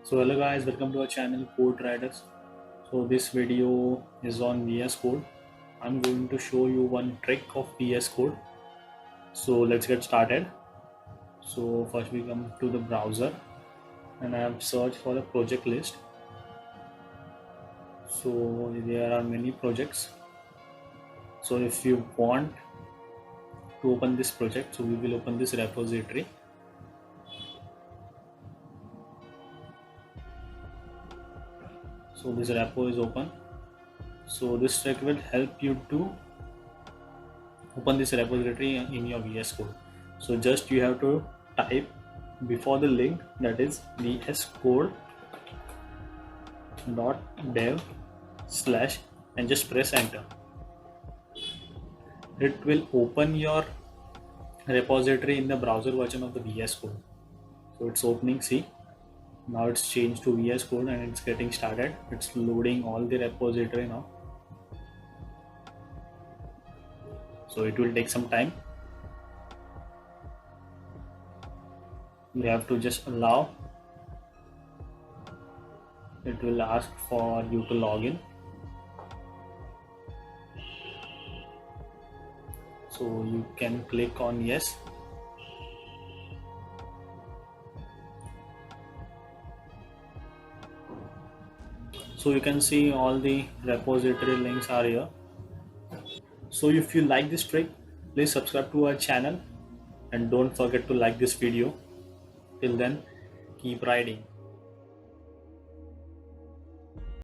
So hello guys, welcome to our channel Code Riders. So this video is on VS Code. I'm going to show you one trick of VS Code. So let's get started. So first we come to the browser and I have searched for the project list. So there are many projects. So if you want to open this project, so we will open this repository. So this repo is open. So this trick will help you to open this repository in your VS Code. So just you have to type before the link, that is vscode.dev/ and just press enter. It will open your repository in the browser version of the VS Code. So it's opening. See, now it's changed to VS Code and it's getting started. It's loading all the repository now. So it will take some time. You have to just allow. It will ask for you to log in. So you can click on yes. So you can see all the repository links are here. So if you like this trick, please subscribe to our channel and don't forget to like this video. Till then, keep riding.